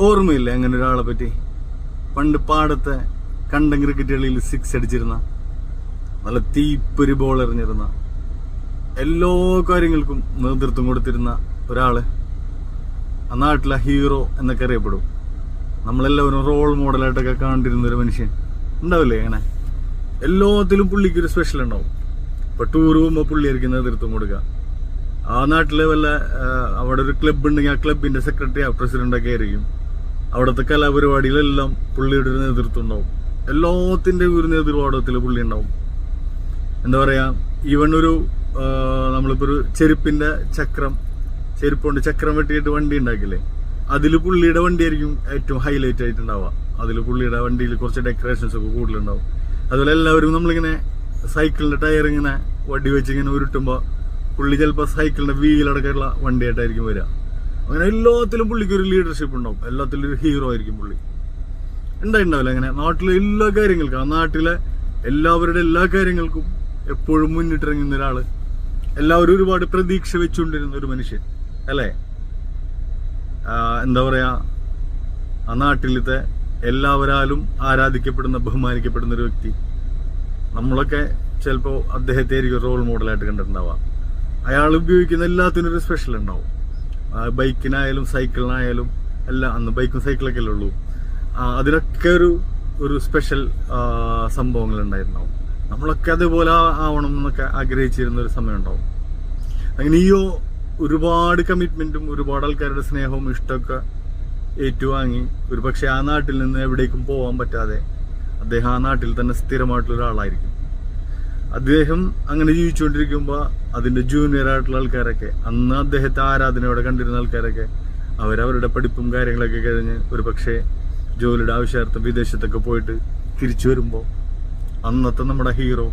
ഓർമ്മയില്ല അങ്ങനെ ഒരാളെ പറ്റി? പണ്ട് പാടത്തെ കണ്ടം ക്രിക്കറ്റ് കളിയിൽ 6 അടിച്ചിരുന്ന, നല്ല തീപ്പൊരി ബോൾ എറിഞ്ഞിരുന്ന, എല്ലാ കാര്യങ്ങൾക്കും നേതൃത്വം കൊടുത്തിരുന്ന ഒരാള്, ആ നാട്ടിലെ ഹീറോ എന്നൊക്കെ അറിയപ്പെടും. നമ്മളെല്ലാവരും റോൾ മോഡലായിട്ടൊക്കെ കണ്ടിരുന്ന ഒരു മനുഷ്യൻ ഉണ്ടാവില്ലേ? അങ്ങനെ എല്ലാത്തിലും പുള്ളിക്കൊരു സ്പെഷ്യൽ ഉണ്ടാവും. ഇപ്പൊ ടൂർ പോകുമ്പോൾ പുള്ളിയായിരിക്കും നേതൃത്വം കൊടുക്കുക. ആ നാട്ടിലെ വല്ല അവിടെ ഒരു ക്ലബ് ഉണ്ടെങ്കിൽ ആ ക്ലബിന്റെ സെക്രട്ടറി പ്രസിഡന്റൊക്കെ ആയിരിക്കും. അവിടുത്തെ കലാപരിപാടികളെല്ലാം പുള്ളിയുടെ ഒരു നേതൃത്വം ഉണ്ടാവും. എല്ലാത്തിന്റെ ഒരു നേതൃത്വത്തിൽ പുള്ളി ഉണ്ടാവും. എന്താ പറയാ, ഈവൺ ഒരു നമ്മളിപ്പോ ഒരു ചെരുപ്പ് കൊണ്ട് ചക്രം വെട്ടിയിട്ട് വണ്ടി ഉണ്ടാക്കില്ലേ, അതിൽ പുള്ളിയുടെ വണ്ടിയായിരിക്കും ഏറ്റവും ഹൈലൈറ്റ് ആയിട്ടുണ്ടാവുക. അതിൽ പുള്ളിയുടെ വണ്ടിയിൽ കുറച്ച് ഡെക്കറേഷൻസ് ഒക്കെ കൂടുതലുണ്ടാവും. അതുപോലെ എല്ലാവരും നമ്മളിങ്ങനെ സൈക്കിളിന്റെ ടയർ ഇങ്ങനെ വടി വെച്ച് ഇങ്ങനെ ഉരുട്ടുമ്പോ പുള്ളി ചിലപ്പോൾ സൈക്കിളിന്റെ വീലടക്കമുള്ള വണ്ടിയായിട്ടായിരിക്കും വരിക. അങ്ങനെ എല്ലാത്തിലും പുള്ളിക്ക് ഒരു ലീഡർഷിപ്പ് ഉണ്ടാവും. എല്ലാത്തിലും ഒരു ഹീറോ ആയിരിക്കും പുള്ളി. ഉണ്ടാവില്ല അങ്ങനെ നാട്ടിലെ എല്ലാ കാര്യങ്ങൾക്കും, ആ നാട്ടിലെ എല്ലാവരുടെ എല്ലാ കാര്യങ്ങൾക്കും എപ്പോഴും മുന്നിട്ടിറങ്ങുന്ന ഒരാള്, എല്ലാവരും ഒരുപാട് പ്രതീക്ഷ വെച്ചുകൊണ്ടിരുന്ന ഒരു മനുഷ്യൻ അല്ലേ? എന്താ പറയാ, ആ നാട്ടിലത്തെ എല്ലാവരാലും ആരാധിക്കപ്പെടുന്ന, ബഹുമാനിക്കപ്പെടുന്ന ഒരു വ്യക്തി. നമ്മളൊക്കെ ചിലപ്പോ അദ്ദേഹത്തെ ആയിരിക്കും റോൾ മോഡലായിട്ട് കണ്ടിട്ടുണ്ടാവുക. അയാൾ ഉപയോഗിക്കുന്ന എല്ലാത്തിനും ഒരു സ്പെഷ്യൽ ഉണ്ടാവും. ബൈക്കിനായാലും സൈക്കിളിനായാലും എല്ലാം. അന്ന് ബൈക്കും സൈക്കിളൊക്കെ അല്ലേ ഉള്ളൂ. അതിനൊക്കെ ഒരു സ്പെഷ്യൽ സംഭവങ്ങൾ ഉണ്ടായിട്ടുണ്ടാവും. നമ്മളൊക്കെ അതേപോലെ ആവണം എന്നൊക്കെ ആഗ്രഹിച്ചിരുന്ന ഒരു സമയം ഉണ്ടാവും. അങ്ങനെ ഈ ഒരുപാട് കമ്മിറ്റ്മെന്റും ഒരുപാട് ആൾക്കാരുടെ സ്നേഹവും ഇഷ്ടമൊക്കെ ഏറ്റുവാങ്ങി ഒരു പക്ഷെ ആ നാട്ടിൽ നിന്ന് എവിടേക്കും പോകാൻ പറ്റാതെ അദ്ദേഹം ആ നാട്ടിൽ തന്നെ സ്ഥിരമായിട്ടുള്ള ഒരാളായിരിക്കും. അദ്ദേഹം അങ്ങനെ ജീവിച്ചുകൊണ്ടിരിക്കുമ്പോൾ അതിന്റെ ജൂനിയർ ആയിട്ടുള്ള ആൾക്കാരൊക്കെ, അന്ന് അദ്ദേഹത്തെ ആരാധനയോടെ കണ്ടിരുന്ന ആൾക്കാരൊക്കെ, അവരവരുടെ പഠിപ്പും കാര്യങ്ങളൊക്കെ കഴിഞ്ഞ് ഒരു പക്ഷേ ജോലിയുടെ ആവശ്യാർത്ഥം വിദേശത്തൊക്കെ പോയിട്ട് തിരിച്ചു വരുമ്പോൾ അന്നത്തെ നമ്മുടെ ഹീറോ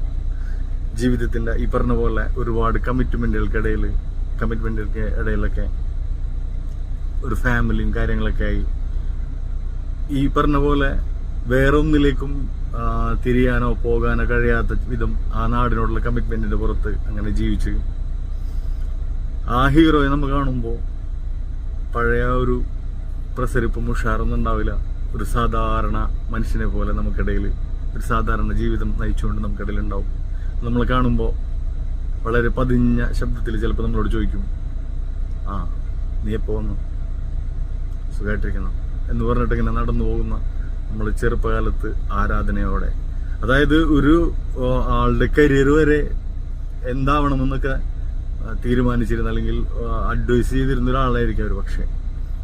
ജീവിതത്തിന്റെ ഈ പറഞ്ഞ പോലെ ഒരുപാട് കമ്മിറ്റ്മെന്റുകൾക്ക് ഇടയിലൊക്കെ ഒരു ഫാമിലിയും കാര്യങ്ങളൊക്കെ ആയി ഈ പറഞ്ഞ പോലെ വേറെ ഒന്നിലേക്കും തിരിയാനോ പോകാനോ കഴിയാത്ത വിധം ആ നാടിനോടുള്ള കമ്മിറ്റ്മെന്റിന്റെ പുറത്ത് അങ്ങനെ ജീവിച്ച് ആ ഹീറോയെ നമ്മൾ കാണുമ്പോൾ പഴയ ഒരു പ്രസരിപ്പും ഉഷാറൊന്നും ഉണ്ടാവില്ല. ഒരു സാധാരണ മനുഷ്യനെ പോലെ നമുക്കിടയിൽ ഒരു സാധാരണ ജീവിതം നയിച്ചുകൊണ്ട് നമുക്കിടയിൽ ഉണ്ടാവും. നമ്മൾ കാണുമ്പോൾ വളരെ പതിഞ്ഞ ശബ്ദത്തിൽ ചിലപ്പോൾ നമ്മളോട് ചോദിക്കും, നീ എപ്പോ വന്നു, സുഖമായിട്ടിരിക്കണം എന്ന് പറഞ്ഞിട്ട് ഇങ്ങനെ നടന്നു പോകുന്ന നമ്മൾ ചെറുപ്പകാലത്ത് ആരാധനയോടെ, അതായത് ഒരു ആളുടെ കരിയർ വരെ എന്താവണമെന്നൊക്കെ തീരുമാനിച്ചിരുന്ന അല്ലെങ്കിൽ അഡ്വൈസ് ചെയ്തിരുന്ന ഒരാളായിരിക്കും അവർ. പക്ഷേ